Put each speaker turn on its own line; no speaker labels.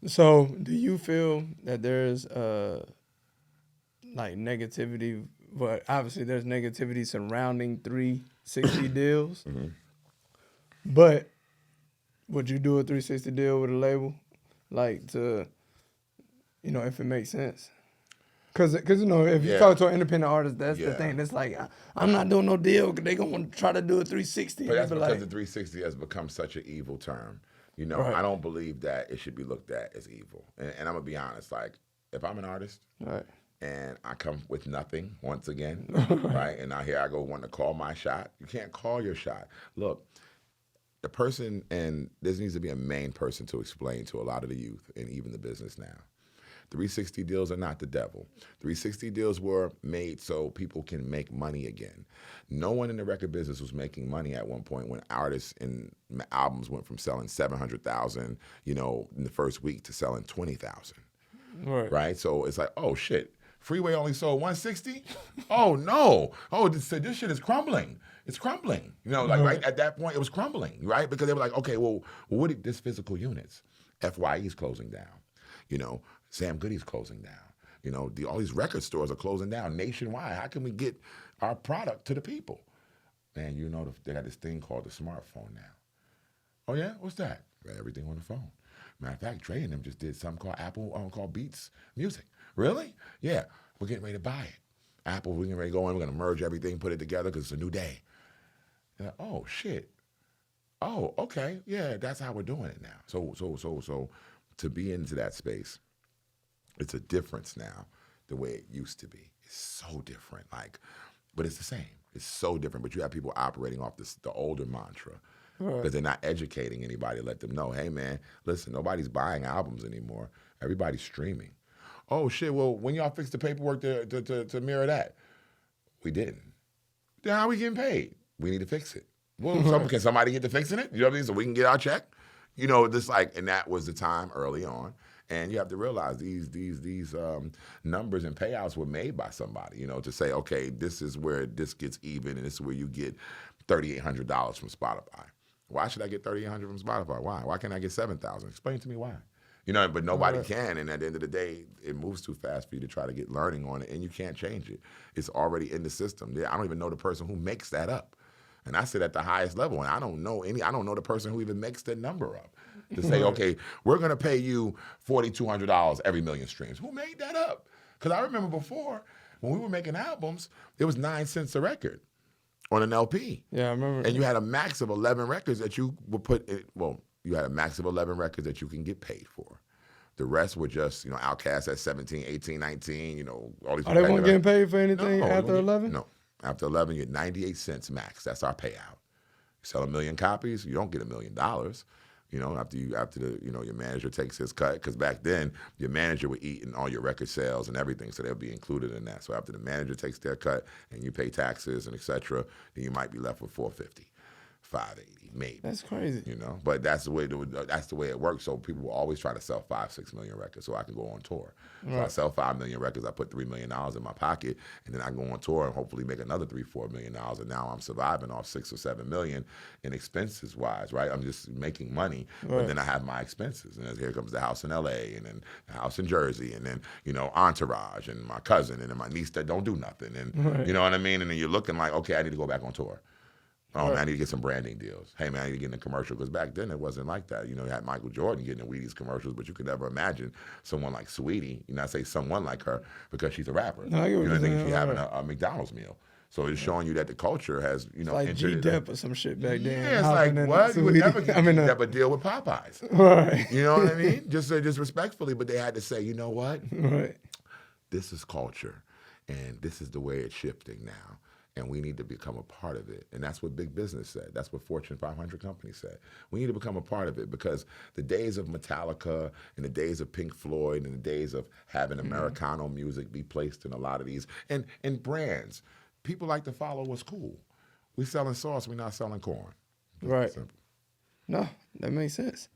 So, do you feel that there's like negativity? But obviously, there's negativity surrounding 360 deals.
Mm-hmm.
But would you do a 360 deal with a label, like to, if it makes sense? Cause if you
Yeah.
talk to an independent artist, that's the
Yeah.
thing. It's like I'm not doing no deal. They gonna try to do a 360.
But that's
They be
because
like,
the 360 has become such an evil term.
Right.
I don't believe that it should be looked at as evil. And I'm gonna be honest. Like, if I'm an artist,
right,
and I come with nothing once again, right? And now here I go wanting to call my shot. You can't call your shot. Look, the person, and there needs to be a main person to explain to a lot of the youth and even the business now. 360 deals are not the devil. 360 deals were made so people can make money again. No one in the record business was making money at one point when artists and albums went from selling 700,000, in the first week to selling 20,000. Right? So it's like, oh shit, Freeway only sold 160? Oh no. Oh, this shit is crumbling. It's crumbling. Right at that point it was crumbling, right? Because they were like, okay, well, what are this physical units? FYE's closing down. Sam Goody's closing down. All these record stores are closing down nationwide. How can we get our product to the people? Man, they got this thing called the smartphone now. Oh yeah? What's that? Got everything on the phone. Matter of fact, Trey and them just did something called Apple, called Beats Music. Really? Yeah. We're getting ready to buy it. Apple, we're getting ready to go in. We're going to merge everything, put it together because it's a new day. Like, oh, shit. Oh, okay. Yeah, that's how we're doing it now. So to be into that space, it's a difference now the way it used to be. It's so different. But it's the same. It's so different. But you have people operating off the older mantra. Because they're not educating anybody to let them know, hey, man, listen, nobody's buying albums anymore. Everybody's streaming. Oh, shit, well, when y'all fix the paperwork to mirror that? We didn't. Then how are we getting paid? We need to fix it. Well, can somebody get to fixing it? You know what I mean? So we can get our check? And that was the time early on. And you have to realize these numbers and payouts were made by somebody, to say, okay, this is where this gets even and this is where you get $3,800 from Spotify. Why should I get $3,800 from Spotify? Why? Why can't I get $7,000? Explain to me why. But nobody can, and at the end of the day, it moves too fast for you to try to get learning on it, and you can't change it. It's already in the system. I don't even know the person who makes that up. And I sit at the highest level, and I don't know the person who even makes that number up. To say, okay, we're going to pay you $4,200 every million streams. Who made that up? Because I remember before, when we were making albums, it was 9 cents a record on an LP.
Yeah, I remember.
And you had a max of 11 records that you would put in, you had a max of 11 records that you can get paid for. The rest were just, Outkast at 17, 18, 19, all these.
They weren't getting paid for anything after 11?
No. After 11, you get 98 cents max. That's our payout. You sell 1 million copies, you don't get $1 million. After your manager takes his cut, because back then your manager would eat in all your record sales and everything, so they'll be included in that. So after the manager takes their cut and you pay taxes and et cetera, then you might be left with $450, $580, maybe.
That's crazy.
But that's the way it works. So people will always try to sell 5-6 million records so I can go on tour. So I sell 5 million records, I put $3 million in my pocket, and then I go on tour and hopefully make another $3-4 million. And now I'm surviving off 6 or 7 million in expenses wise, right? I'm just making money, but then I have my expenses. And here comes the house in LA, and then the house in Jersey, and then, entourage, and my cousin, and then my niece that don't do nothing. And you know what I mean? And then you're looking like, okay, I need to go back on tour. Oh, man, I need to get some branding deals. Hey, man, I need to get in a commercial. Because back then, it wasn't like that. You had Michael Jordan getting in Wheaties commercials, but you could never imagine someone like Saweetie, I say someone like her because she's a rapper.
No, I get what you're saying.
She's having a McDonald's meal. So it's showing you that the culture has,
it's like G-Dep or some shit back then.
Yeah, it's like, what? You would never get G-Dep a deal with Popeyes.
Right.
You know what I mean? Just respectfully, but they had to say, you know what?
Right.
This is culture, and this is the way it's shifting now. And we need to become a part of it. And that's what big business said. That's what Fortune 500 companies said. We need to become a part of it because the days of Metallica and the days of Pink Floyd and the days of having Americano music be placed in a lot of these, and brands, people like to follow what's cool. We selling sauce, we're not selling corn.
Right. No, that makes sense.